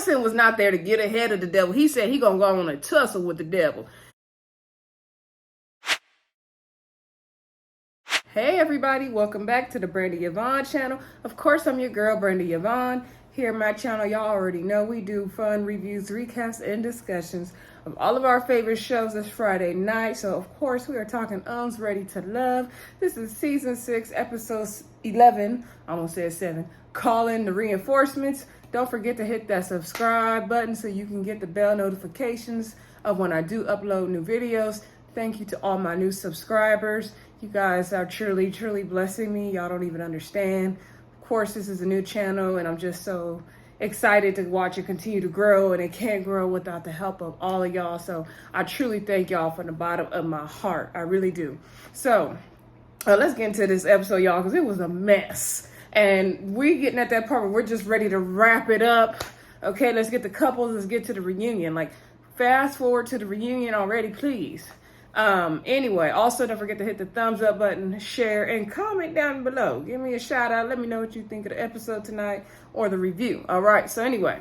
Samson was not there to get ahead of the devil. He said he gonna go on a tussle with the devil. Hey everybody, welcome back to the Brandy Yvonne channel. Of course, I'm your girl, Brandy Yvonne. Here on my channel, y'all already know we do fun reviews, recaps, and discussions of all of our favorite shows this Friday night. So, of course, we are talking Ready to Love. This is season 6, episode 11. I almost said 7. Call in the reinforcements. Don't forget to hit that subscribe button so you can get the bell notifications of when I do upload new videos. Thank you to all my new subscribers. You guys are truly, truly blessing me. Y'all don't even understand. Of course, this is a new channel, and I'm just so excited to watch it continue to grow, and it can't grow without the help of all of y'all. So I truly thank y'all from the bottom of my heart. I really do. So let's get into this episode, y'all, because it was a mess. And we're getting at that part where we're just ready to wrap it up. Okay, let's get the couples. Let's get to the reunion. Like, fast forward to the reunion already, please. Anyway, also don't forget to hit the thumbs up button, share, and comment down below. Give me a shout out. Let me know what you think of the episode tonight or the review. All right. So anyway,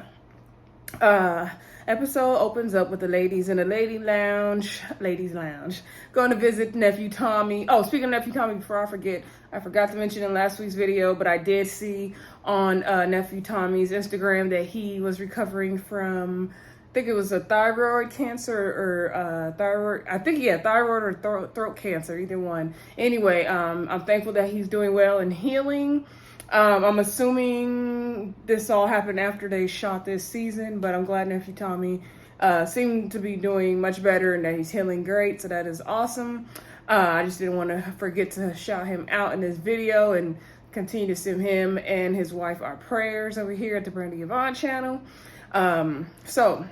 episode opens up with the ladies in the ladies lounge, going to visit nephew Tommy. Oh, speaking of nephew Tommy, before I forget, I forgot to mention in last week's video, but I did see on nephew Tommy's Instagram that he was recovering from, I think it was a thyroid cancer or thyroid or throat cancer, either one. Anyway, I'm thankful that he's doing well and healing. I'm assuming this all happened after they shot this season, but I'm glad nephew Tommy seemed to be doing much better and that he's healing great, so that is awesome. I just didn't want to forget to shout him out in this video and continue to send him and his wife our prayers over here at the Brandy Yvonne channel. So,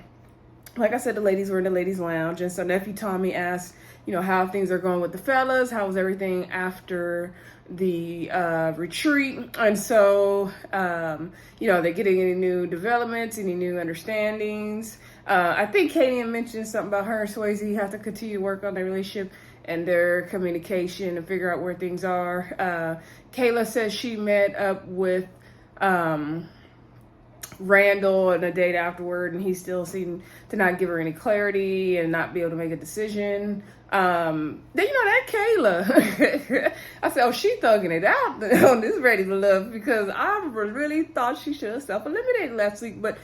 like I said, the ladies were in the ladies' lounge, and so nephew Tommy asked, how things are going with the fellas. How was everything after the retreat? And so, they're getting any new developments, any new understandings. I think Kadian mentioned something about her and Swayze have to continue to work on their relationship and their communication and figure out where things are. Kayla says she met up with Randall and a date afterward, and he still seemed to not give her any clarity and not be able to make a decision. Then that Kayla, I said, she thugging it out on this Ready to Love, because I really thought she should have self-eliminated last week, but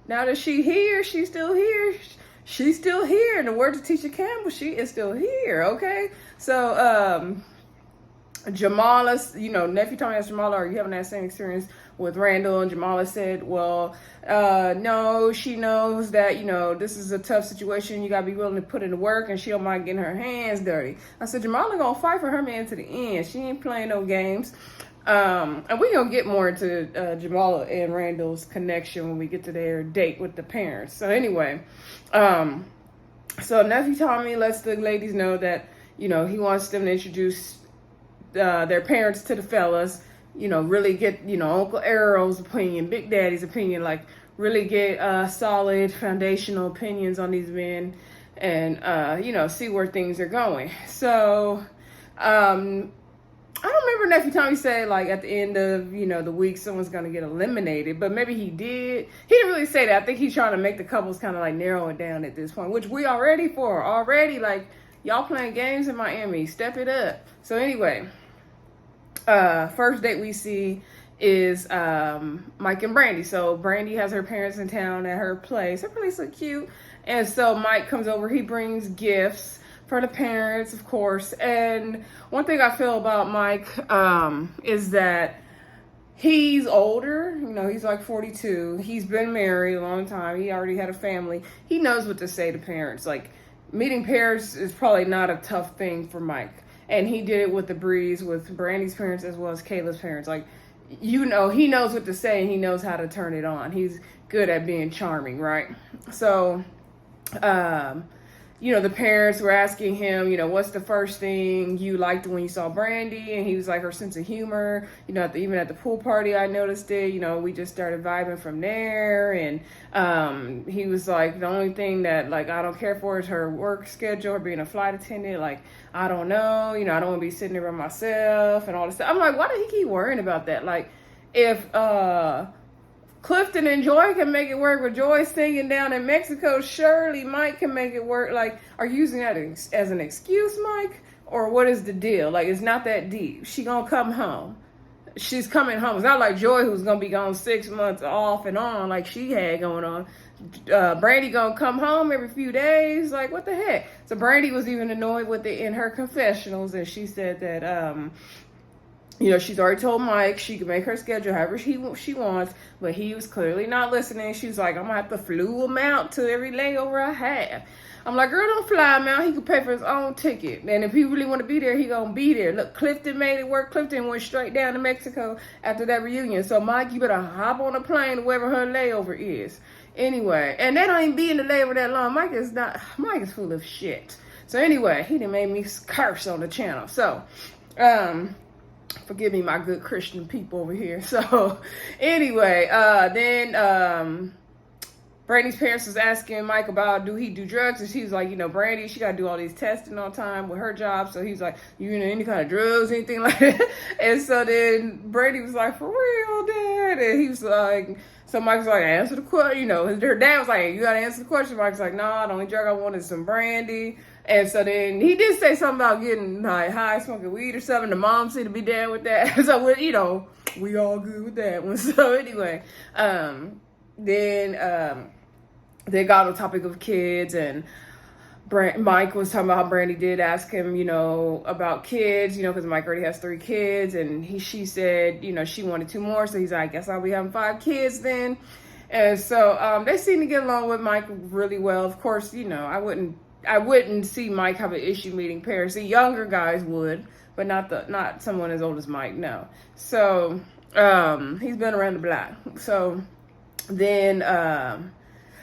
now that she's here, she's still here. She's still here. In the words of Teacher Campbell, she is still here. Okay, so Jamala, nephew Tommy asked Jamala, are you having that same experience with Randall? And Jamala said, well, no, she knows that, this is a tough situation. You got to be willing to put in the work, and she don't mind getting her hands dirty. I said, Jamala going to fight for her man to the end. She ain't playing no games. And we're going to get more into Jamala and Randall's connection when we get to their date with the parents. So anyway, so nephew Tommy lets the ladies know that, he wants them to introduce their parents to the fellas, really get, Uncle Arrow's opinion, Big Daddy's opinion, like really get solid foundational opinions on these men and, see where things are going. So, I don't remember nephew Tommy said, like, at the end of, the week, someone's going to get eliminated, but maybe he did. He didn't really say that. I think he's trying to make the couples kind of, like, narrow it down at this point, which we are ready for. Already, like, y'all playing games in Miami. Step it up. So, anyway, first date we see is Mike and Brandy. So, Brandy has her parents in town at her place. Her place is cute. And so, Mike comes over. He brings gifts for the parents, of course. And one thing I feel about Mike is that he's older. He's like 42. He's been married a long time. He already had a family. He knows what to say to parents. Like, meeting parents is probably not a tough thing for Mike. And he did it with the breeze, with Brandy's parents as well as Kayla's parents. Like, he knows what to say and he knows how to turn it on. He's good at being charming, right? So, the parents were asking him, what's the first thing you liked when you saw Brandy? And he was like, her sense of humor. Even at the pool party, I noticed it. We just started vibing from there. And he was like, the only thing that, like, I don't care for is her work schedule, or being a flight attendant. Like, I don't know. I don't want to be sitting there by myself and all this stuff. I'm like, why did he keep worrying about that? Like, if Clifton and Joy can make it work, but Joy's singing down in Mexico. Surely Mike can make it work. Like, are you using that as an excuse, Mike? Or what is the deal? Like, it's not that deep. She gonna come home. She's coming home. It's not like Joy, who's gonna be gone 6 months off and on like she had going on. Brandy gonna come home every few days. Like, what the heck? So Brandy was even annoyed with it in her confessionals, and she said that she's already told Mike she can make her schedule however she wants, but he was clearly not listening. She's like, I'm gonna have to flew him out to every layover I have. I'm like, girl, don't fly him out. He can pay for his own ticket. And if he really want to be there, he gonna be there. Look, Clifton made it work. Clifton went straight down to Mexico after that reunion. So Mike, you better hop on a plane to wherever her layover is. Anyway, and they don't even be in the layover that long. Mike is full of shit. So anyway, he done made me curse on the channel. So, forgive me, my good Christian people over here. So anyway, then Brandy's parents was asking Mike about, do he do drugs? And she's like, Brandy, she got to do all these testing all the time with her job. So he's like, any kind of drugs, anything like that? And so then Brandy was like, for real, Dad? And he was like, so Mike's like, answer the question. Her dad was like, you got to answer the question. Mike's like, nah, the only drug I want is some brandy. And so then he did say something about getting like high, smoking weed or something. The mom seemed to be down with that. So, we all good with that one. So anyway, then they got on the topic of kids, and Mike was talking about how Brandy did ask him, about kids, because Mike already has 3 kids, and she said, she wanted 2 more. So he's like, I guess I'll be having 5 kids then. And so they seem to get along with Mike really well. Of course, I wouldn't see Mike have an issue meeting parents. The younger guys would, but not someone as old as Mike, no. So he's been around the block. So then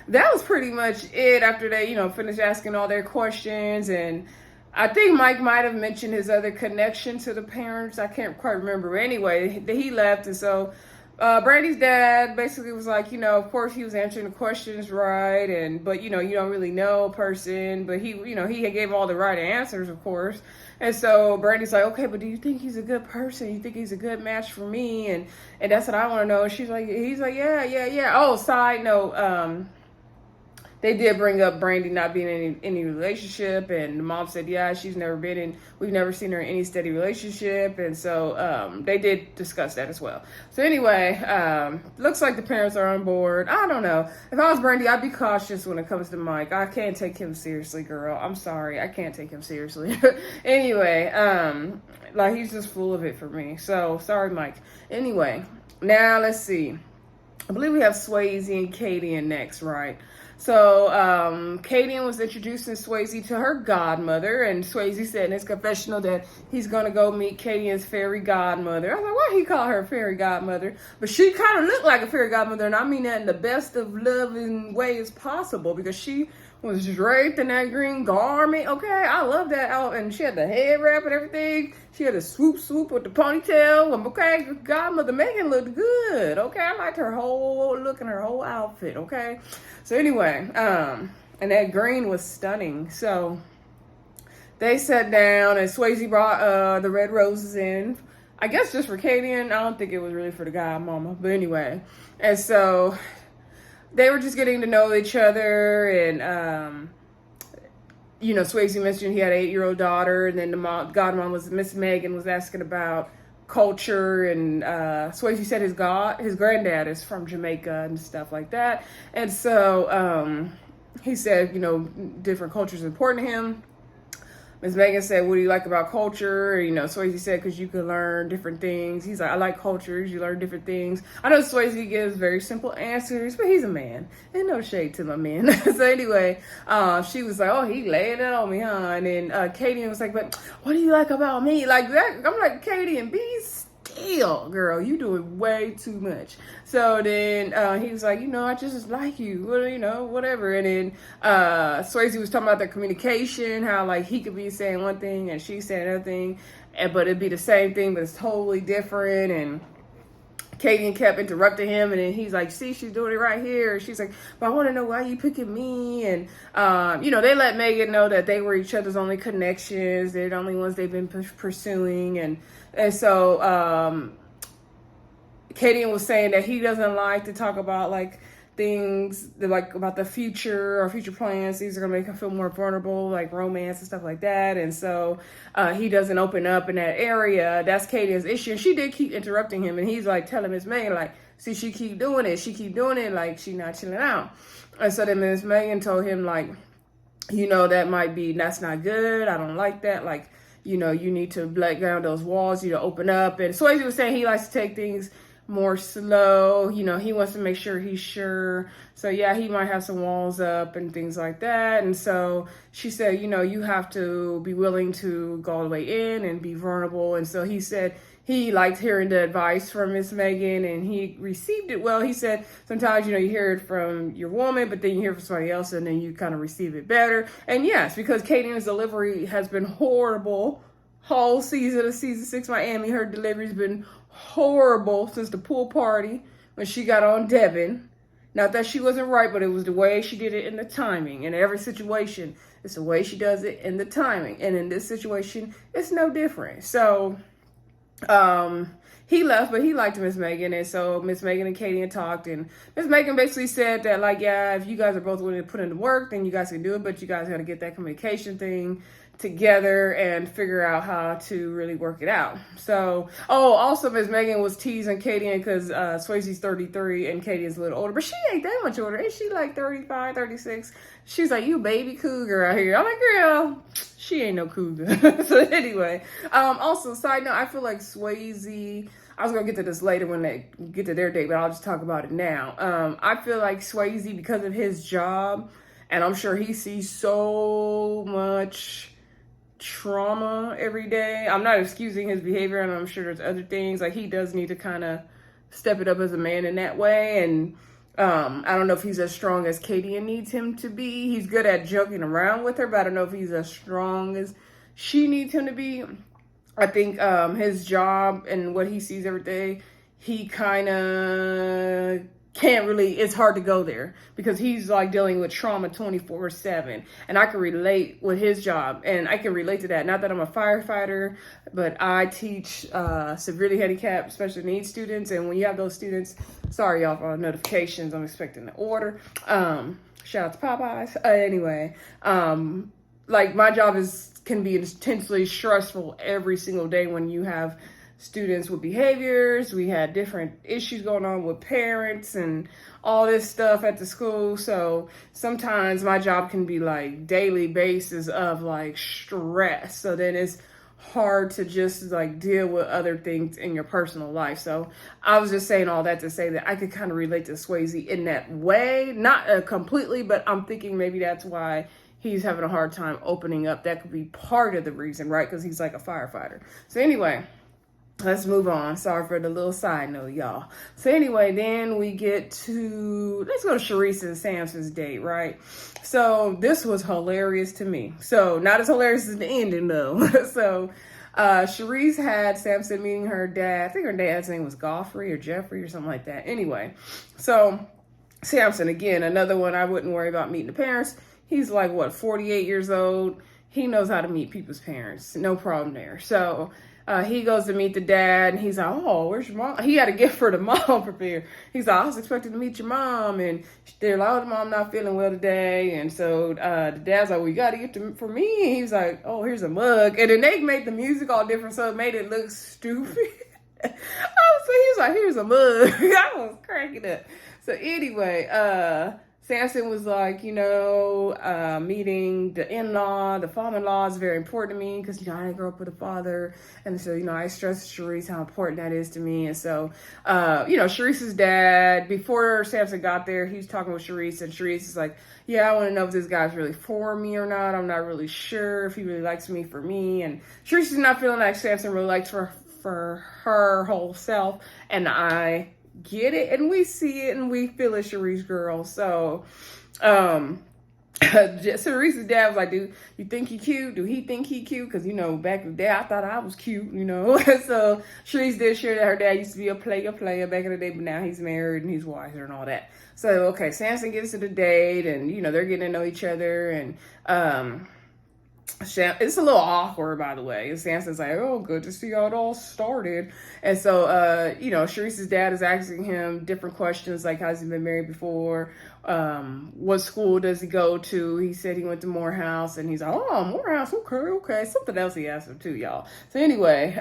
that was pretty much it after they, finished asking all their questions. And I think Mike might have mentioned his other connection to the parents. I can't quite remember. Anyway, he left. And so Brandy's dad basically was like, of course he was answering the questions right. But you don't really know a person, but he gave all the right answers, of course. And so Brandy's like, okay, but do you think he's a good person? You think he's a good match for me? And that's what I want to know. And he's like, yeah. Oh, side note, they did bring up Brandy not being in any relationship, and the mom said, yeah, we've never seen her in any steady relationship. And so they did discuss that as well. So anyway, looks like the parents are on board. I don't know. If I was Brandy, I'd be cautious when it comes to Mike. I can't take him seriously, girl. I'm sorry. I can't take him seriously. Anyway, he's just full of it for me. So sorry, Mike. Anyway, now let's see. I believe we have Swayze and Kadian next, right? So, Kadian was introducing Swayze to her godmother, and Swayze said in his confessional that he's going to go meet Kadian's fairy godmother. I was like, why he call her fairy godmother? But she kind of looked like a fairy godmother, and I mean that in the best of loving ways possible, because she was draped in that green garment. Okay, I love that. And she had the head wrap and everything. She had a swoop with the ponytail. Okay, godmother Megan looked good. Okay, I liked her whole look and her whole outfit. Okay, so anyway, and that green was stunning. So they sat down, and Swayze brought the red roses in. I guess just for Kadian. I don't think it was really for the godmama, but anyway. And so they were just getting to know each other, and Swayze mentioned he had an 8-year-old daughter, and then the godmom was Miss Megan was asking about culture, and Swayze said his granddad is from Jamaica and stuff like that, and so he said different cultures are important to him. Miss Megan said, what do you like about culture? Swayze said, because you can learn different things. He's like, I like cultures. You learn different things. I know Swayze gives very simple answers, but he's a man. And no shade to my man. So anyway, she was like, oh, he laying it on me, huh? And then Kadian was like, but what do you like about me? Like that. I'm like, Kadian, be still, girl. You doing way too much. So then he was like, I just like you. Well, whatever. And then Swayze was talking about their communication, how like he could be saying one thing and she saying another thing, but it'd be the same thing, but it's totally different. And Kadian kept interrupting him, and then he's like, see, she's doing it right here. And she's like, but I want to know why you picking me. And, they let Megan know that they were each other's only connections. They're the only ones they've been pursuing. And so, Swayze was talking about their communication, how like he could be saying one thing and she saying another thing, but it'd be the same thing, but it's totally different. And Kadian kept interrupting him, and then he's like, see, she's doing it right here. And she's like, but I want to know why you picking me. And, they let Megan know that they were each other's only connections. They're the only ones they've been pursuing. And so, Kadian was saying that he doesn't like to talk about like things like about the future or future plans. These are gonna make him feel more vulnerable, like romance and stuff like that. And so he doesn't open up in that area. That's Kadian's issue. And she did keep interrupting him, and he's like telling Miss Megan, like, see, she keep doing it, like she not chilling out. And so then Miss Megan told him, like, that's not good. I don't like that. Like, you need to let down those walls, open up. And Swayze was saying he likes to take things more slow. He wants to make sure he's sure. So yeah, he might have some walls up and things like that. And so she said, you have to be willing to go all the way in and be vulnerable. And so he said he liked hearing the advice from Miss Megan, and he received it well. He said sometimes, you hear it from your woman, but then you hear it from somebody else, and then you kind of receive it better. And yes, because Kadian's delivery has been horrible whole season of season 6 Miami. Her delivery's been horrible since the pool party when she got on Devin. Not that she wasn't right, but it was the way she did it in the timing. In every situation, it's the way she does it in the timing. And in this situation, it's no different. So he left, but he liked Miss Megan. And so Miss Megan and Kadian talked, and Miss Megan basically said that, like, yeah, if you guys are both willing to put in the work, then you guys can do it, but you guys got to get that communication thing together and figure out how to really work it out. So, also Miss Megan was teasing Kadian because Swayze's 33 and Kadian's a little older, but she ain't that much older. Ain't she like 35, 36? She's like, you baby cougar out here. I'm like, girl, she ain't no cougar. So anyway, also side note, I feel like Swayze, I was gonna get to this later when they get to their date, but I'll just talk about it now. I feel like Swayze, because of his job, and I'm sure he sees so much trauma every day. I'm not excusing his behavior, and I'm sure there's other things. Like, he does need to kind of step it up as a man in that way. And I don't know if he's as strong as Kadian needs him to be. He's good at joking around with her, but I don't know if he's as strong as she needs him to be. I think his job and what he sees every day, he kind of can't really, it's hard to go there because he's like dealing with trauma 24/7, and I can relate with his job, and I can relate to that. Not that I'm a firefighter, but I teach severely handicapped special needs students, and when you have those students, sorry y'all for all the notifications, I'm expecting the order. Shout out to Popeyes. Anyway, like, my job can be intensely stressful every single day when you have students with behaviors. We had different issues going on with parents and all this stuff at the school. So sometimes my job can be like daily basis of like stress. So then it's hard to just like deal with other things in your personal life. So I was just saying all that to say that I could kind of relate to Swayze in that way. Not completely, but I'm thinking maybe that's why he's having a hard time opening up. That could be part of the reason, right? Because he's like a firefighter. So anyway, let's move on. Sorry for the little side note, y'all. So anyway, then we get to, let's go to Sherese and Samson's date, right? So this was hilarious to me. So not as hilarious as the ending, though. So Sherese had Samson meeting her dad. I think her dad's name was Godfrey or Jeffrey or something like that. Anyway, so Samson, again, another one I wouldn't worry about meeting the parents. He's like, what, 48 years old? He knows how to meet people's parents. No problem there. So he goes to meet the dad, and he's like, oh, where's your mom? He had a gift for the mom prepared. He's like, I was expecting to meet your mom, and they're like, oh, the mom not feeling well today. And so the dad's like, well, you got to get them for me. And he's like, oh, here's a mug. And then they made the music all different, so it made it look stupid. So he's like, here's a mug. I was cracking up. So anyway, Samson was like, meeting the in-law, the father-in-law is very important to me because, I grew up with a father. And so, I stressed to Sherese how important that is to me. And so, Sherese's dad, before Samson got there, he was talking with Sherese, and Sherese is like, yeah, I want to know if this guy's really for me or not. I'm not really sure if he really likes me for me. And Sherese is not feeling like Samson really likes for her whole self. And I get it, and we see it, and we feel it, Sherese girl. So Sherese's dad was like, do you think he cute? Do he think he cute? Because back in the day I thought I was cute. So Sherese did share that her dad used to be a player back in the day, but now he's married and he's wiser and all that. So okay, Samson gets to the date, and they're getting to know each other, and it's a little awkward, by the way. And Samson's like, oh, good to see how it all started. And so, Charisse's dad is asking him different questions, like, has he been married before? What school does he go to? He said he went to Morehouse, and he's like, oh, Morehouse, okay. Something else he asked him too, y'all. So anyway,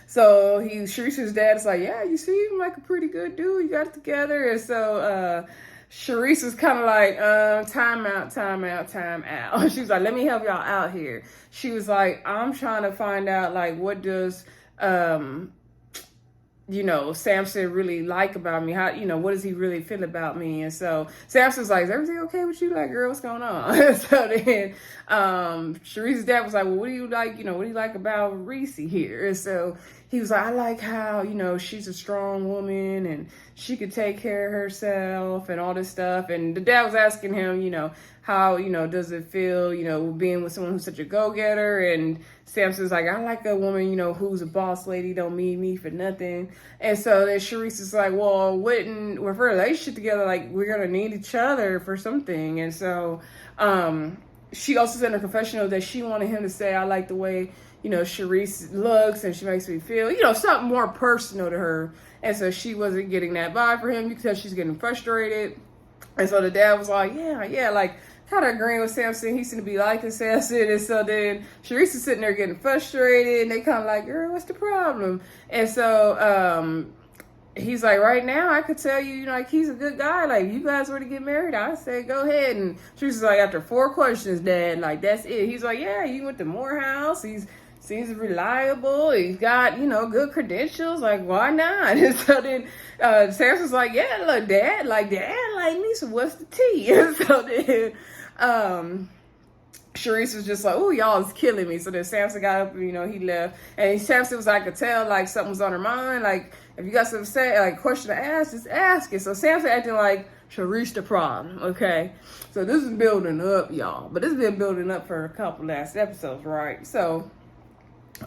Charisse's dad is like, yeah, you seem like a pretty good dude. You got it together. And so, Sherese was kind of like, time out. She was like, let me help y'all out here. She was like, I'm trying to find out, like, what does, Samson really like about me? How, what does he really feel about me? And so Samson's like, is everything okay with you? Like, girl, what's going on? So then, Sherese's dad was like, well, what do you like? What do you like about Reese here? And so he was like, I like how, she's a strong woman and she could take care of herself and all this stuff. And the dad was asking him, how, does it feel, being with someone who's such a go-getter? And Samson's like, I like a woman, who's a boss lady, don't need me for nothing. And so then Sherese is like, well, with our relationship together, like, we're going to need each other for something. And so she also said in her confessional that she wanted him to say, I like the way, Sherese looks and she makes me feel, something more personal to her. And so she wasn't getting that vibe for him because she's getting frustrated. And so the dad was like, yeah, like, kind of agreeing with Samson. He seemed to be liking Samson. And so then Sherese is sitting there getting frustrated. And they kind of like, girl, what's the problem? And so he's like, right now, I could tell you, like, he's a good guy. Like, you guys were to get married, I say, go ahead. And Sherese is like, after 4 questions, Dad, like, that's it. He's like, yeah, you went to Morehouse. He seems reliable. He's got, good credentials. Like, why not? And so then Samson's like, yeah, look, Dad like me, so what's the tea? And so then Sherese was just like, oh, y'all is killing me. So then Samson got up and, he left. And Samson was like, I could tell, like, something was on her mind. Like, if you got something to say, like, question to ask, just ask it. So Samson acting like Sherese the problem, okay? So this is building up, y'all. But this has been building up for a couple last episodes, right? So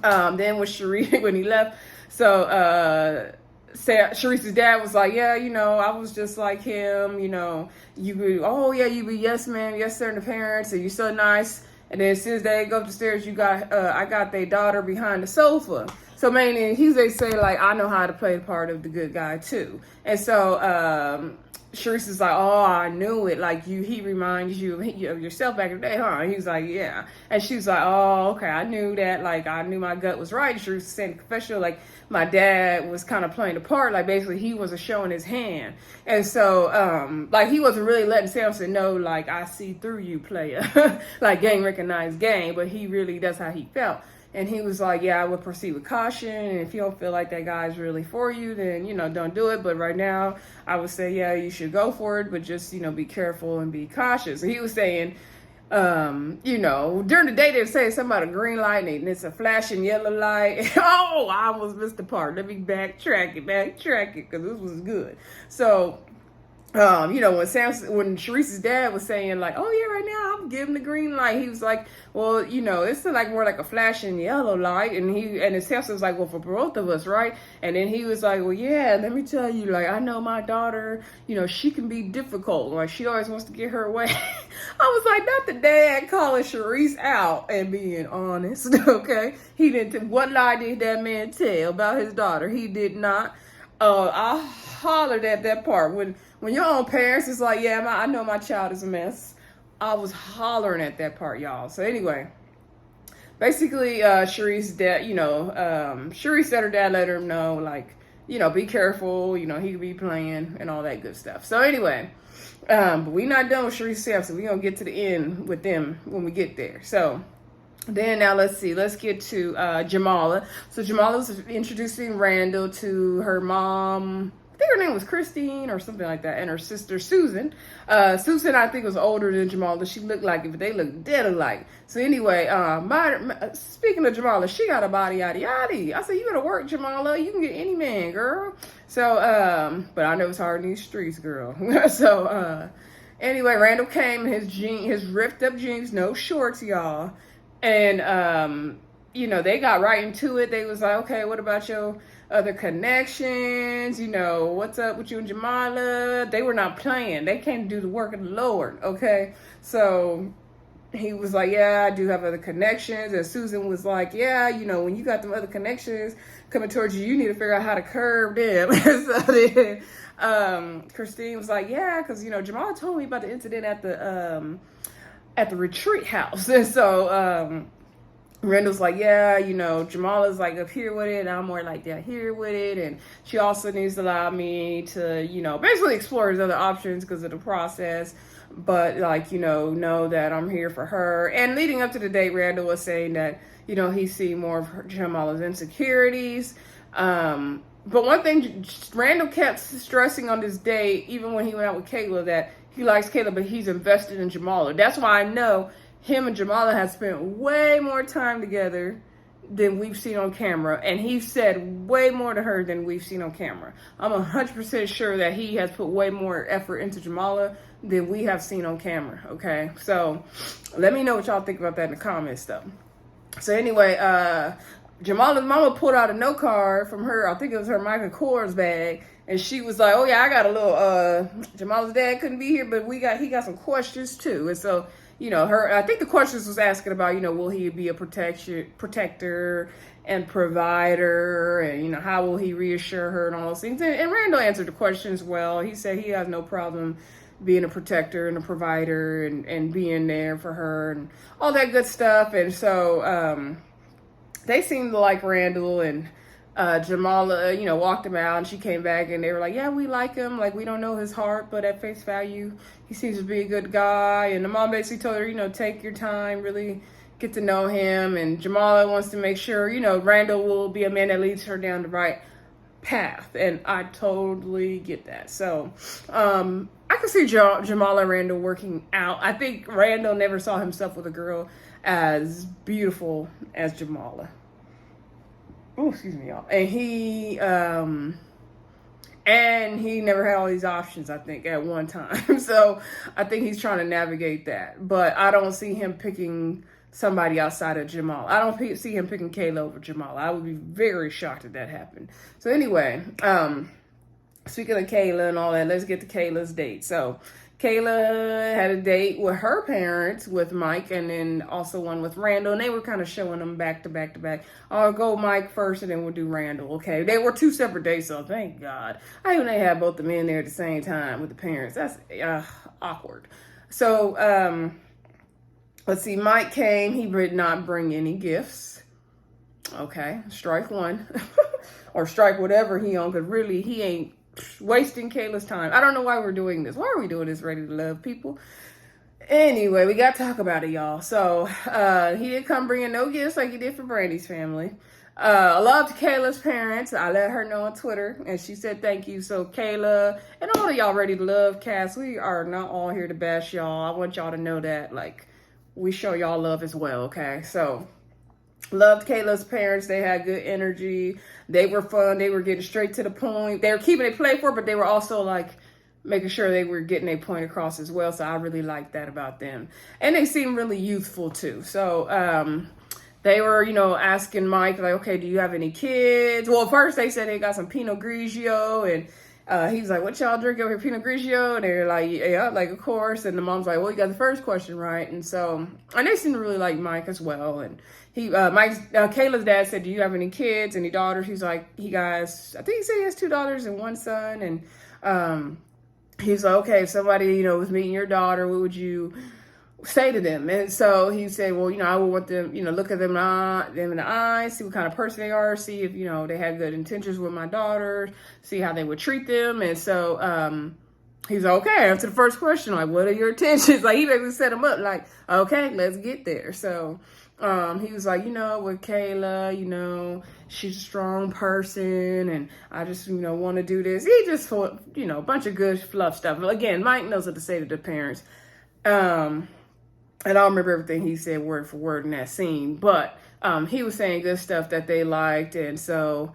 then with Sherese, when he left, so Sherese's dad was like, yeah, I was just like him, you be yes ma'am, yes sir, and the parents, and you so nice. And then as soon as they go up the stairs, I got their daughter behind the sofa. So mainly they say like, I know how to play the part of the good guy too. And so Sherese is like, oh, I knew it. Like, he reminds you of yourself back in the day, huh? And he's like, yeah. And she's like, oh, okay, I knew that. Like, I knew my gut was right. Sherese was saying in the confessional, like, my dad was kind of playing the part. Like, basically, he wasn't showing his hand. And so, like, he wasn't really letting Samson know, like, I see through you, player. Like, gang recognized gang. But that's how he felt. And he was like, yeah, I would proceed with caution. And if you don't feel like that guy's really for you, then, don't do it. But right now, I would say, yeah, you should go for it. But just, be careful and be cautious. And he was saying, during the day, they were saying something about a green light and it's a flashing yellow light. Oh, I almost missed the part. Let me backtrack it because this was good. So, when Sherese's dad was saying like, oh yeah, right now I'm giving the green light, he was like, well, it's like more like a flashing yellow light, and Samson was like, well, for both of us, right? And then he was like, well, yeah, let me tell you, like, I know my daughter, she can be difficult, like she always wants to get her way. I was like, not the dad calling Sherese out and being honest, okay? He didn't. What lie did that man tell about his daughter? He did not. I hollered at that part when your own parents is like, yeah, I know my child is a mess. I was hollering at that part, y'all. So anyway, basically, Sherese's dad, Sherese said her dad let her know, like, be careful, he could be playing and all that good stuff. So anyway, but we not done with Sherese and Sampson. We're going to get to the end with them when we get there. So then now let's get to Jamala. So Jamala was introducing Randall to her mom. I think her name was Christine or something like that, and her sister Susan. Susan, I think, was older than Jamala. She looked like it, but they looked dead alike. So anyway, speaking of Jamala, she got a body yaddy yaddy. I said, you gotta work, Jamala. You can get any man, girl. So, but I know it's hard in these streets, girl. So, anyway, Randall came in his ripped up jeans, no shorts, y'all. And, they got right into it. They was like, okay, what about your other connections? What's up with you and Jamala? They were not playing. They came to do the work of the Lord, okay? So he was like, yeah, I do have other connections. And Susan was like, yeah, you know, when you got them other connections coming towards you, you need to figure out how to curb them. And so then Christine was like, yeah, because, you know, Jamala told me about the incident at the retreat house. And so Randall's like, yeah, you know, Jamala's like up here with it, and I'm more like down here with it, and she also needs to allow me to, you know, basically explore his other options because of the process, but like, you know that I'm here for her. And leading up to the date, Randall was saying that, you know, he's seen more of Jamala's insecurities. But one thing Randall kept stressing on this date, even when he went out with Kayla, that he likes Kayla, but he's invested in Jamala. That's why I know him and Jamala have spent way more time together than we've seen on camera. And he said way more to her than we've seen on camera. I'm 100% sure that he has put way more effort into Jamala than we have seen on camera, okay? So let me know what y'all think about that in the comments, though. So anyway, Jamala's mama pulled out a note card from her, I think it was her Michael Kors bag, and she was like, oh yeah, I got a little, Jamala's dad couldn't be here, but he got some questions too. And so, you know, I think the questions was asking about, you know, will he be a protector and provider, and, you know, how will he reassure her and all those things. And Randall answered the questions well. He said he has no problem being a protector and a provider and being there for her and all that good stuff. And so they seemed to like Randall, and Jamala, you know, walked him out, and she came back and they were like, yeah, we like him. Like, we don't know his heart, but at face value, he seems to be a good guy. And the mom basically told her, you know, take your time, really get to know him. And Jamala wants to make sure, you know, Randall will be a man that leads her down the right path. And I totally get that. So, I can see Jamala and Randall working out. I think Randall never saw himself with a girl as beautiful as Jamala. Oh, excuse me, y'all. And he never had all these options, I think, at one time. So I think he's trying to navigate that. But I don't see him picking somebody outside of Jamala. I don't see him picking Kayla over Jamala. I would be very shocked if that happened. So anyway, speaking of Kayla and all that, let's get to Kayla's date. So Kayla had a date with her parents, with Mike, and then also one with Randall. And they were kind of showing them back to back to back. I'll go Mike first, and then we'll do Randall, okay? They were two separate dates, so thank God. I even they had both the men there at the same time with the parents. That's awkward. So, let's see. Mike came. He did not bring any gifts. Okay, strike one. Or strike whatever he on, because really, he ain't wasting Kayla's time. I don't know why we're doing this. Why are we doing this, Ready to Love people? Anyway, we got to talk about it, y'all. So, he didn't come bringing no gifts like he did for Brandy's family. I loved Kayla's parents. I let her know on Twitter, and she said thank you. So, Kayla and all of y'all Ready to Love cast, we are not all here to bash y'all. I want y'all to know that, like, we show y'all love as well, okay? So, loved Kayla's parents. They had good energy. They were fun. They were getting straight to the point. They were keeping it playful, but they were also like making sure they were getting their point across as well. So I really liked that about them. And they seemed really youthful too. So they were, you know, asking Mike, like, okay, do you have any kids? Well, first they said they got some Pinot Grigio, and he was like, what y'all drink over here, Pinot Grigio? And they were like, yeah, like, of course. And the mom's like, well, you got the first question right. And so, and they seemed to really like Mike as well. And Kayla's dad said, do you have any kids, any daughters? He's like, I think he said he has 2 daughters and 1 son. And he's like, okay, if somebody, you know, was meeting your daughter, what would you say to them? And so he said, well, you know, I would want them, you know, look at them in the eyes, see what kind of person they are, see if, you know, they had good intentions with my daughter, see how they would treat them. And so he's like, okay, answer the first question, like, what are your intentions? Like, he basically set him up, like, okay, let's get there. So he was like, you know, with Kayla, you know, she's a strong person, and I just, you know, want to do this. He just, you know, a bunch of good fluff stuff. But again, Mike knows what to say to the parents. And I don't remember everything he said word for word in that scene, but he was saying good stuff that they liked. And so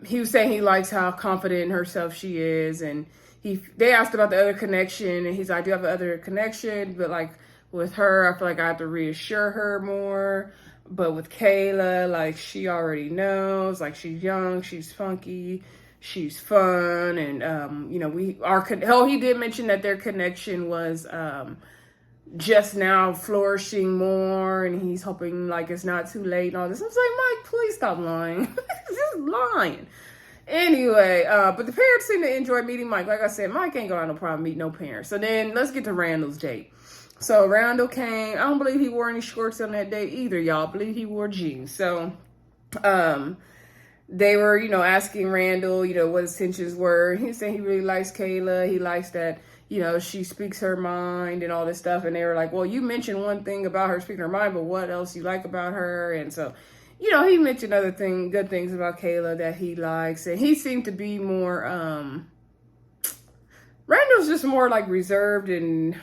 he was saying he likes how confident in herself she is. And they asked about the other connection, and he's like, I do have another connection, but like with her, I feel like I have to reassure her more. But with Kayla, like, she already knows, like, she's young, she's funky, she's fun. And, you know, he did mention that their connection was just now flourishing more, and he's hoping like it's not too late and all this. I was like, Mike, please stop lying. Just lying. Anyway, but the parents seem to enjoy meeting Mike. Like I said, Mike ain't gonna have no problem meeting no parents. So then let's get to Randall's date. So Randall came. I don't believe he wore any shorts on that date either, y'all. I believe he wore jeans. So they were, asking Randall, what his intentions were. He said he really likes Kayla. He likes that, she speaks her mind and all this stuff. And they were like, well, you mentioned one thing about her speaking her mind, but what else you like about her? And so, he mentioned good things about Kayla that he likes. And he seemed to be more, Randall's just more like reserved and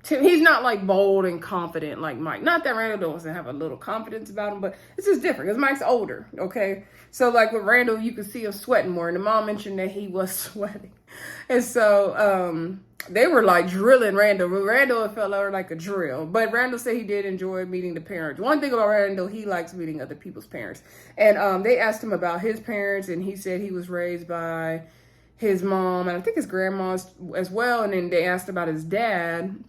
he's not like bold and confident like Mike. Not that Randall doesn't have a little confidence about him, but it's just different because Mike's older, okay? So like with Randall, you could see him sweating more. And the mom mentioned that he was sweating. And so they were like drilling Randall. Randall felt like a drill. But Randall said he did enjoy meeting the parents. One thing about Randall, he likes meeting other people's parents. And they asked him about his parents, and he said he was raised by his mom, and I think his grandma as well. And then they asked about his dad.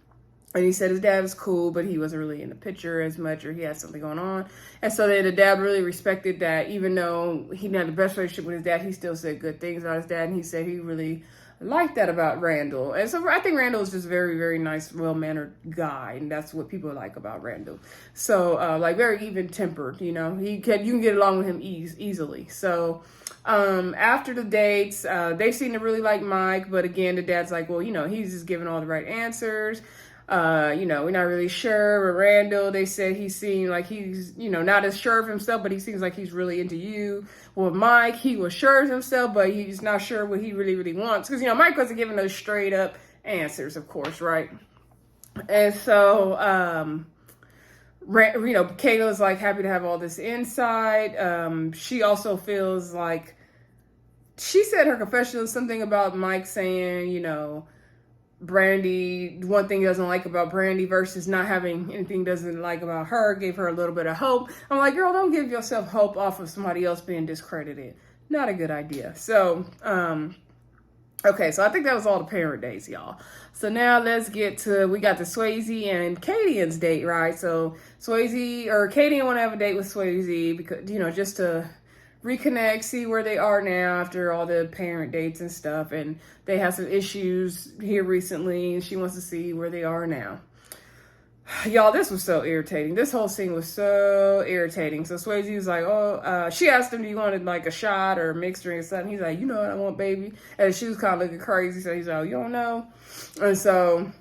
And he said his dad was cool, but he wasn't really in the picture as much, or he had something going on. And so then the dad really respected that. Even though he didn't have the best relationship with his dad, he still said good things about his dad. And he said he really liked that about Randall. And so I think Randall is just very, very nice, well-mannered guy. And that's what people like about Randall. So like very even-tempered, you can get along with him easily. So after the dates, they seem to really like Mike. But again, the dad's like, well, he's just giving all the right answers. We're not really sure. With Randall, they said he seemed like he's, not as sure of himself, but he seems like he's really into you. With Mike, he was sure of himself, but he's not sure what he really, really wants. Because, Mike wasn't giving those straight up answers, of course, right? And so, Kayla's like happy to have all this insight. She also feels like, she said her confession was something about Mike saying, Brandy, one thing he doesn't like about Brandy versus not having anything doesn't like about her, gave her a little bit of hope. I'm like, girl, don't give yourself hope off of somebody else being discredited. Not a good idea. So, okay, so I think that was all the parent days, y'all. So now let's get to, we got the Swayze and Kadian's date, right? So Kadian want to have a date with Swayze because, just to reconnect, see where they are now after all the parent dates and stuff. And they have some issues here recently, and she wants to see where they are now. Y'all, this was so irritating. This whole scene was so irritating. So Swayze was like, she asked him, do you want like a shot or a mixed drink or something? He's like, what I want, baby. And she was kind of looking crazy. So he's like, you don't know? And so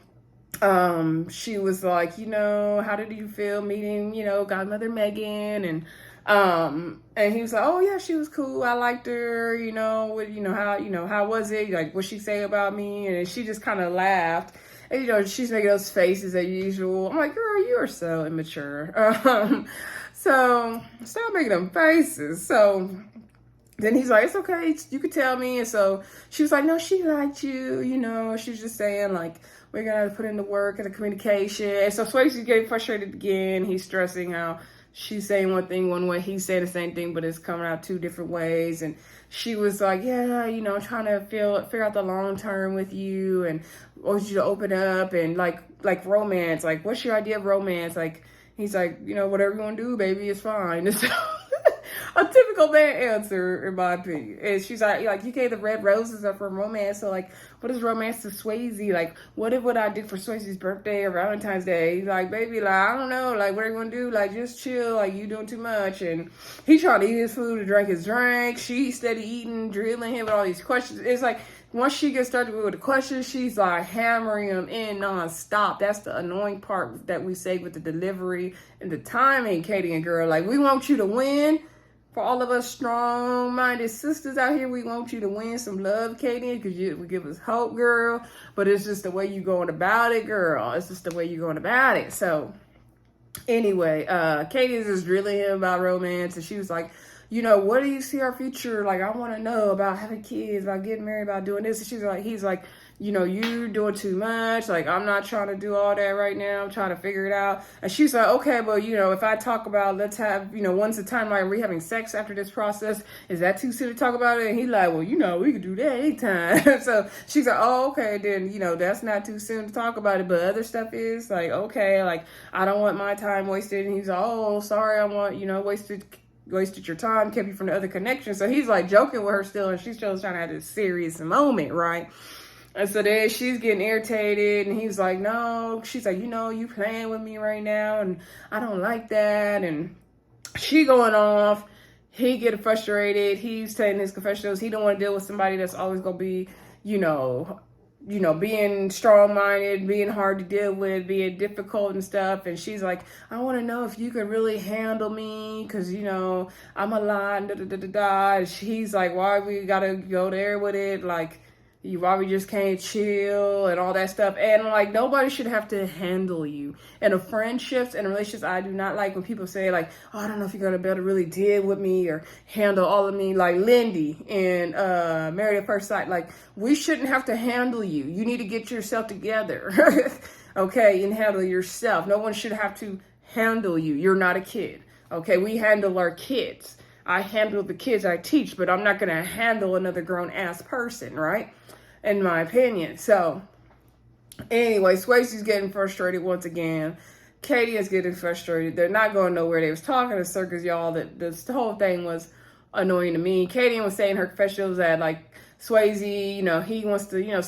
she was like, how did you feel meeting, godmother Megan? And he was like, oh yeah, she was cool. I liked her, how was it? Like, what'd she say about me? And she just kind of laughed. And, she's making those faces as usual. I'm like, girl, you are so immature. So stop making them faces. So then he's like, it's okay. You could tell me. And so she was like, no, she liked you. She was just saying like, we're going to have to put in the work and the communication. And so Swayze's getting frustrated again. He's stressing how she's saying one thing one way, he's saying the same thing, but it's coming out two different ways. And she was like, yeah, I'm trying to figure out the long term with you, and I want you to open up and like romance. Like, what's your idea of romance? Like, he's like, whatever you want to do, baby, it's fine. It's a typical man answer, in my opinion. And she's like, you gave the red roses up for romance. So like, what is romance to Swayze? Like, what would I do for Swayze's birthday or Valentine's Day? He's like, baby, like, I don't know. Like, what are you going to do? Like, just chill. Like, you doing too much. And he's trying to eat his food and drink his drink. She's steady eating, drilling him with all these questions. It's like, once she gets started with the questions, she's like hammering them in nonstop. That's the annoying part that we say with the delivery and the timing, Kadian girl. Like, we want you to win. For all of us strong-minded sisters out here, we want you to win some love, Kadian, because you would give us hope, girl. But it's just the way you going about it, girl. It's just the way you going about it. So, anyway, Kadian's just drilling him about romance, and she was like, what do you see our future? Like, I want to know about having kids, about getting married, about doing this. And he's like, you know, you're doing too much. Like, I'm not trying to do all that right now. I'm trying to figure it out. And she's like, okay, but, you know, if I talk about, let's have, you know, when's the timeline? Are we having sex after this process? Is that too soon to talk about it? And he's like, well, you know, we could do that anytime. So she's like, oh, okay, then, you know, that's not too soon to talk about it. But other stuff is like, okay, like, I don't want my time wasted. And he's like, oh, sorry, I want, you know, wasted your time, kept you from the other connection. So he's like joking with her still, and she's still trying to have this serious moment, right? And so then she's getting irritated, and he's like, no. She's like, you know, you playing with me right now, and I don't like that. And she going off. He getting frustrated. He's telling his confessionals he don't want to deal with somebody that's always going to be, you know, being strong-minded, being hard to deal with, being difficult and stuff. And she's like, I want to know if you can really handle me, because, you know, I'm a lot, da-da-da-da-da. And he's like, why we got to go there with it? Like, why we just can't chill and all that stuff. And like, nobody should have to handle you. And in friendships and relationships, I do not like when people say like, oh, I don't know if you're gonna be able to really deal with me or handle all of me. Like Lindy and Married at First Sight. Like, we shouldn't have to handle you. You need to get yourself together, okay, and handle yourself. No one should have to handle you. You're not a kid, okay? We handle our kids. I handle the kids I teach, but I'm not gonna handle another grown ass person, right? In my opinion. So anyway, Swayze's getting frustrated once again. Kadian's getting frustrated. They're not going nowhere. They was talking to circus, y'all. That this whole thing was annoying to me. Kadian was saying in her confessionals that like Swayze, you know, he wants to, you know,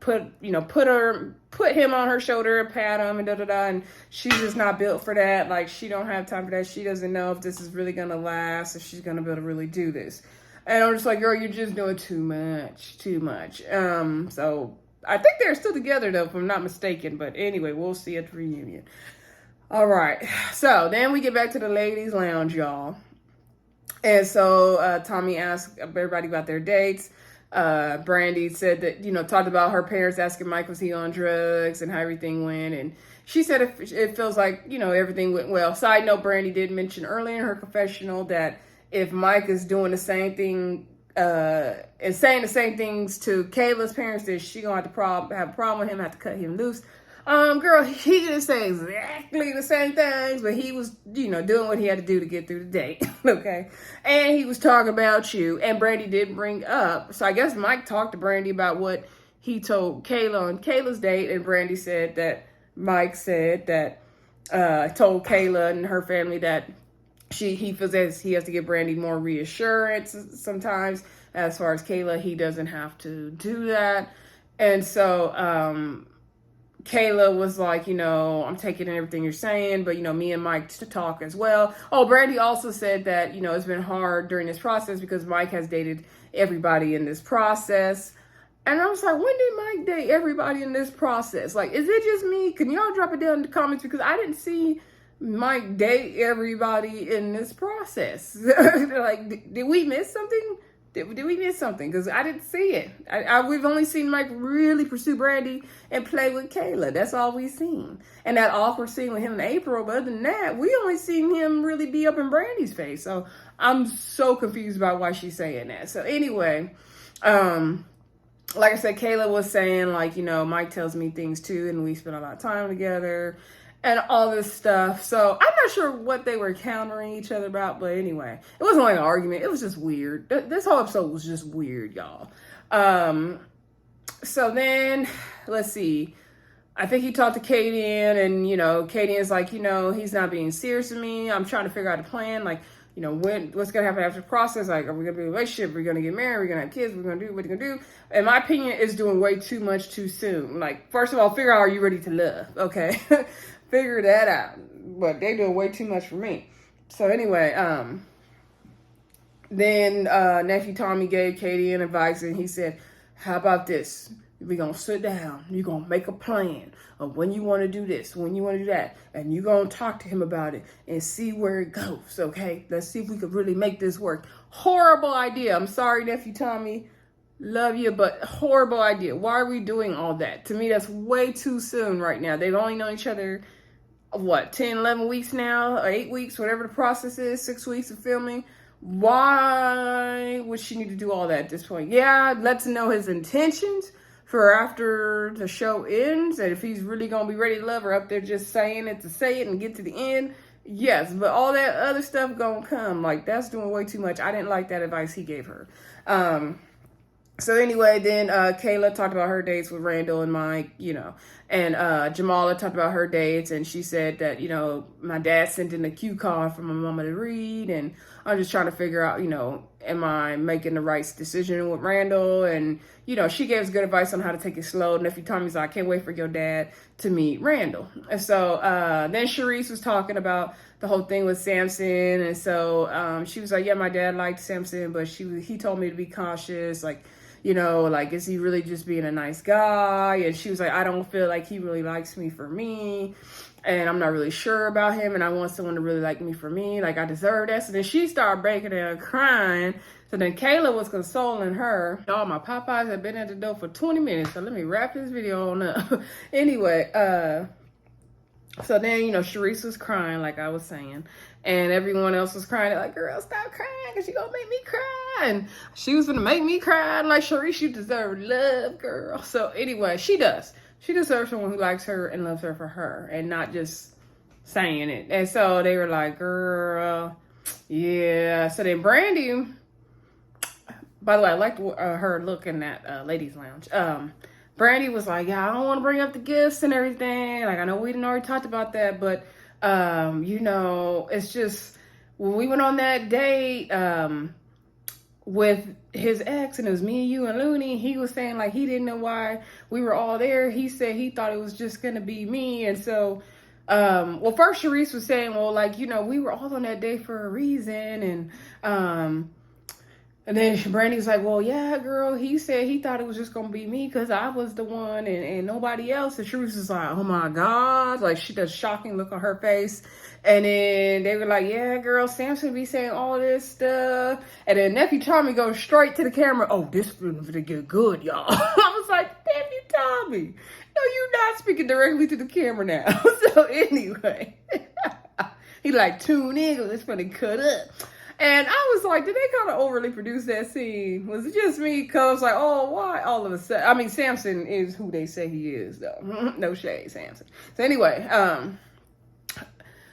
put him on her shoulder and pat him and da-da-da. And she's just not built for that. Like, she don't have time for that. She doesn't know if this is really gonna last, if she's gonna be able to really do this. And I'm just like, girl, you're just doing too much. So I think they're still together though, if I'm not mistaken. But anyway, we'll see at the reunion. All right. So then we get back to the ladies' lounge, y'all. And so Tommy asked everybody about their dates. Brandy said that, you know, talked about her parents asking Mike, was he on drugs and how everything went. And she said it feels like, you know, everything went well. Side note, Brandy did mention earlier in her confessional that if Mike is doing the same thing and saying the same things to Kayla's parents, then she gonna have a problem with him, have to cut him loose. Girl, he didn't say exactly the same things, but he was, you know, doing what he had to do to get through the date, okay? And he was talking about you, and Brandy did bring up, so I guess Mike talked to Brandy about what he told Kayla on Kayla's date, and Brandy said that Mike said that, told Kayla and her family that he feels as he has to give Brandy more reassurance sometimes. As far as Kayla, he doesn't have to do that. And so Kayla was like, you know, I'm taking in everything you're saying, but, you know, me and Mike to talk as well. Oh, Brandy also said that, you know, it's been hard during this process because Mike has dated everybody in this process. And I was like, when did Mike date everybody in this process? Like, is it just me? Can y'all drop it down in the comments? Because I didn't see Mike date everybody in this process. Like, did we miss something? Did we miss something? Because I didn't see it. We've only seen Mike really pursue Brandy and play with Kayla. That's all we've seen. And that awkward scene with him in April. But other than that, we only seen him really be up in Brandy's face. So I'm so confused about why she's saying that. So anyway, like I said, Kayla was saying, like, you know, Mike tells me things too, and we spend a lot of time together and all this stuff. So I'm not sure what they were countering each other about, but anyway, it wasn't like an argument. It was just weird. This whole episode was just weird, y'all. So then, let's see. I think he talked to Kadian, and, you know, Kadian's like, you know, he's not being serious with me. I'm trying to figure out a plan. Like, you know, what's going to happen after the process? Like, are we going to be in a relationship? Are we going to get married? Are we going to have kids? What are we going to do? What are you going to do? In my opinion, it's doing way too much too soon. Like, first of all, figure out, are you ready to love? Okay. Figure that out. But they doing way too much for me. So anyway, then nephew Tommy gave Kadian advice, and he said, how about this? We're going to sit down. You're going to make a plan of when you want to do this, when you want to do that. And you're going to talk to him about it and see where it goes, okay? Let's see if we could really make this work. Horrible idea. I'm sorry, nephew Tommy. Love you, but horrible idea. Why are we doing all that? To me, that's way too soon right now. They've only known each other, what, 10, 11 weeks now, or 8 weeks, whatever the process is, 6 weeks of filming. Why would she need to do all that at this point? Yeah, let's know his intentions. for after the show ends, and if he's really gonna be ready to love her up there just saying it to say it and get to the end, yes. But all that other stuff gonna come. Like, that's doing way too much. I didn't like that advice he gave her. So anyway, then Kayla talked about her dates with Randall and Mike, you know, and Jamala talked about her dates, and she said that, you know, my dad sent in a cue card for my mama to read, and I'm just trying to figure out, you know, am I making the right decision with Randall? And, you know, she gave us good advice on how to take it slow. Nephew Tommy's like, I can't wait for your dad to meet Randall. And so then Sherese was talking about the whole thing with Samson, and so she was like, yeah, my dad liked Samson, but he told me to be cautious, like, you know, like, is he really just being a nice guy? And she was like, I don't feel like he really likes me for me, and I'm not really sure about him, and I want someone to really like me for me, like I deserve that. So then she started breaking down crying. So then Kayla was consoling her. Oh, my Popeyes have been at the door for 20 minutes, so let me wrap this video on up. Anyway, so then, you know, Charisse was crying, like I was saying, and everyone else was crying. They're like, girl, stop crying, because she gonna make me cry. And she was gonna make me cry. Like, Charisse, you deserve love, girl. So anyway, she does. She deserves someone who likes her and loves her for her, and not just saying it. And so they were like, girl, yeah. So then Brandy, by the way, I liked her look in that ladies' lounge. Brandy was like, yeah, I don't want to bring up the gifts and everything. Like, I know we didn't already talked about that, but, you know, it's just, when we went on that date with his ex, and it was me, you, and Looney, he was saying, like, he didn't know why we were all there. He said he thought it was just going to be me. And so, well, first Charisse was saying, well, like, you know, we were all on that date for a reason. And then Brandy was like, well, yeah, girl, he said he thought it was just going to be me because I was the one and nobody else. And Sherese was like, oh, my God. Like, she does shocking look on her face. And then they were like, yeah, girl, Samson be saying all this stuff. And then Nephew Tommy goes straight to the camera. Oh, this is going to get good, y'all. I was like, Nephew Tommy, no, you're not speaking directly to the camera now. So anyway, he like, tune in because it's going to cut up. And I was like, did they kind of overly produce that scene? Was it just me? Because, like, oh, why all of a sudden? I mean, Samson is who they say he is, though. No shade, Samson. So anyway,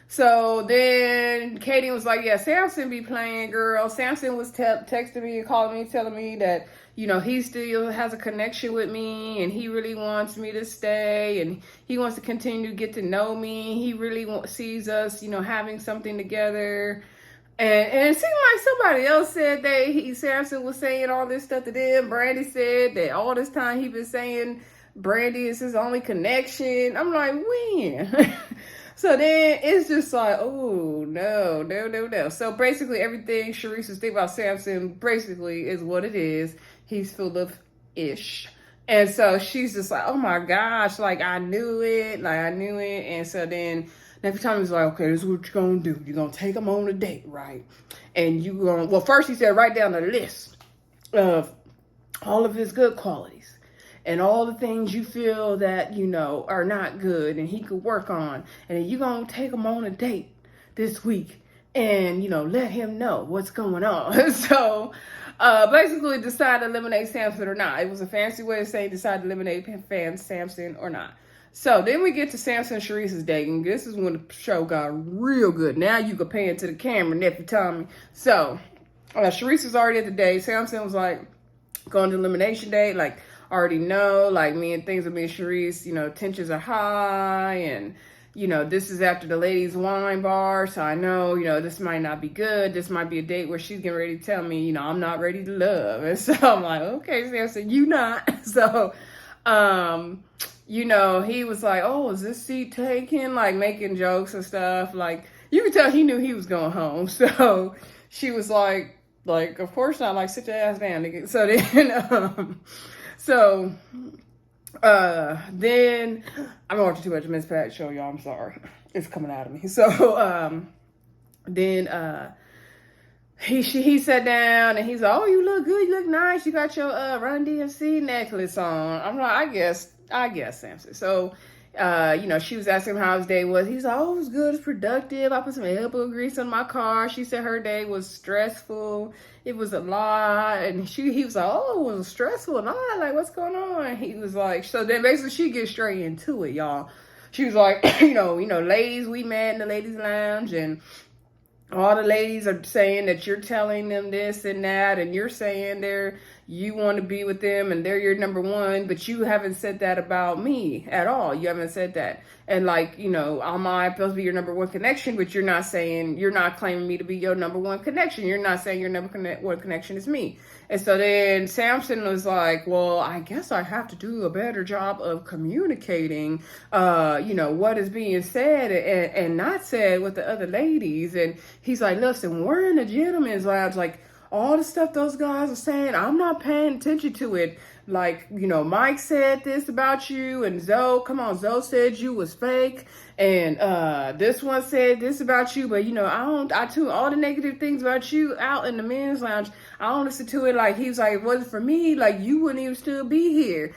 so then Kadian was like, yeah, Samson be playing, girl. Samson was texting me and calling me, telling me that, you know, he still has a connection with me, and he really wants me to stay, and he wants to continue to get to know me. He really sees us, you know, having something together. And it seemed like somebody else said that Samson was saying all this stuff to them. Brandy said that all this time he been saying Brandy is his only connection. I'm like, when? So then it's just like, oh, no. So basically everything Sherese was thinking about Samson basically is what it is. He's full of ish. And so she's just like, oh my gosh, like I knew it. And so then every time he's like, okay, this is what you're going to do. You're going to take him on a date, right? And you're going to, well, first he said, write down a list of all of his good qualities and all the things you feel that, you know, are not good and he could work on. And then you're going to take him on a date this week and, you know, let him know what's going on. So basically decide to eliminate Samson or not. It was a fancy way of saying decide to eliminate Samson or not. So then we get to Samson and Charisse's dating. This is when the show got real good. Now you can pay into the camera, Nephew Tommy. So Charisse was already at the date. Samson was like going to elimination date. Like, already know, like things with me and Charisse, you know, tensions are high. And, you know, this is after the ladies' wine bar. So I know, you know, this might not be good. This might be a date where she's getting ready to tell me, you know, I'm not ready to love. And so I'm like, okay, Samson, you not. So, you know, he was like, oh, is this seat taken? Like, making jokes and stuff. Like, you could tell he knew he was going home. So she was like, of course not. Like, sit your ass down, nigga. So then, I'm watching too much Miss Pat show, y'all. I'm sorry. It's coming out of me. So, then, he sat down and he's like, oh, you look good. You look nice. You got your Run DMC necklace on. I'm like, I guess Samson. So she was asking him how his day was. He's like, oh, it was good, it's productive. I put some elbow grease on my car. She said her day was stressful. It was a lot. And he was like, oh, it was stressful and all. Like, what's going on? He was like, so then basically she gets straight into it, y'all. She was like, ladies, we met in the ladies' lounge, and all the ladies are saying that you're telling them this and that, and you're saying you want to be with them and they're your number one, but you haven't said that about me at all. You haven't said that. And like, am I supposed to be your number one connection, but you're not claiming me to be your number one connection. You're not saying your number one connection is me. And so then Samson was like, well, I guess I have to do a better job of communicating, what is being said and not said with the other ladies. And he's like, listen, we're in the gentleman's lounge. Like, all the stuff those guys are saying, I'm not paying attention to it. Like, Mike said this about you, and Zoe said you was fake, and this one said this about you, but I tune all the negative things about you out in the men's lounge. I don't listen to it. Like, he was like, if it wasn't for me, like, you wouldn't even still be here.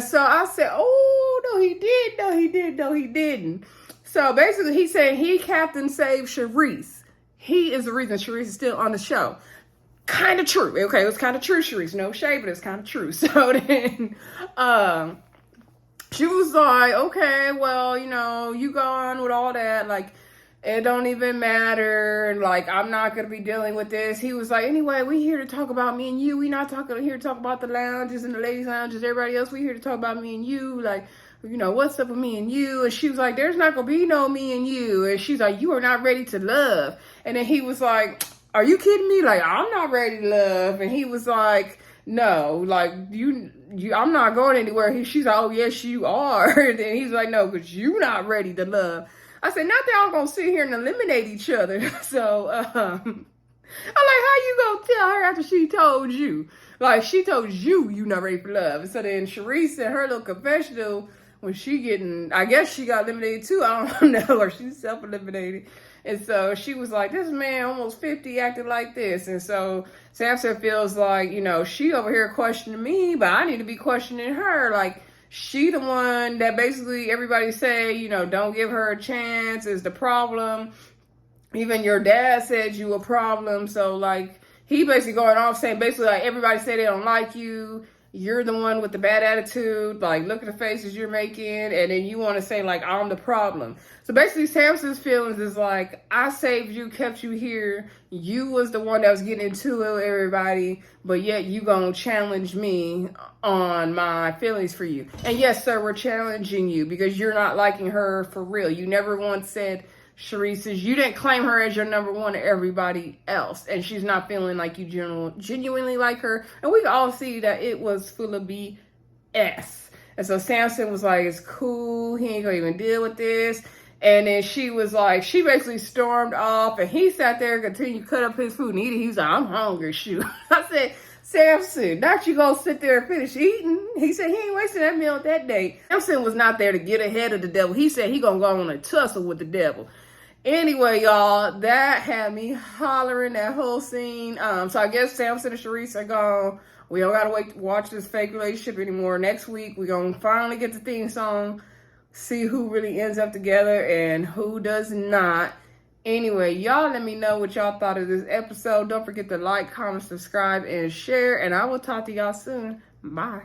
So I said, oh, no, he did. No, he did. No, he didn't. So basically, he said he Captain saved Charisse. He is the reason Charisse is still on the show. Kind of true. Okay, it was kind of true, Sherese. No shade, but it's kind of true. So then she was like, okay, well, you go on with all that. Like, it don't even matter. And like, I'm not going to be dealing with this. He was like, anyway, we here to talk about me and you. We not here to talk about the lounges and the ladies' lounges, everybody else. We here to talk about me and you. Like, what's up with me and you? And she was like, there's not going to be no me and you. And she's like, you are not ready to love. And then he was like, are you kidding me? Like, I'm not ready to love. And he was like, no, like, I'm not going anywhere. She's like, oh, yes, you are. And then he's like, no, because you're not ready to love. I said, not that I'm going to sit here and eliminate each other. So, I'm like, how you going to tell her after she told you? Like, she told you not ready for love. And so then Sherese in her little confessional, when I guess she got eliminated too. I don't know, or she's self-eliminated. And so she was like, this man almost 50 acting like this. And so Samson feels like, she over here questioning me, but I need to be questioning her. Like, she the one that basically everybody say, don't give her a chance is the problem. Even your dad said you a problem. So like, he basically going off saying basically like everybody say they don't like you. You're the one with the bad attitude. Like, look at the faces you're making. And then you want to say, like, I'm the problem. So basically, Samson's feelings is like, I saved you, kept you here. You was the one that was getting into it with everybody. But yet you going to challenge me on my feelings for you. And yes, sir, we're challenging you because you're not liking her for real. You never once said, Charisse, you didn't claim her as your number one to everybody else, and she's not feeling like you genuinely like her, and we can all see that it was full of BS. And so Samson was like, it's cool, he ain't gonna even deal with this. And then she was like, she basically stormed off, and he sat there and continued to cut up his food and eat it. He's like, I'm hungry, shoot. I said, Samson, not you gonna sit there and finish eating. He said he ain't wasting that meal that day. Samson was not there to get ahead of the devil. He said he gonna go on a tussle with the devil. Anyway, y'all, that had me hollering, that whole scene. So I guess Samson and Charisse are gone. We don't gotta wait to watch this fake relationship anymore. Next week, we're gonna finally get the theme song, see who really ends up together and who does not. Anyway, y'all let me know what y'all thought of this episode. Don't forget to like, comment, subscribe, and share. And I will talk to y'all soon. Bye.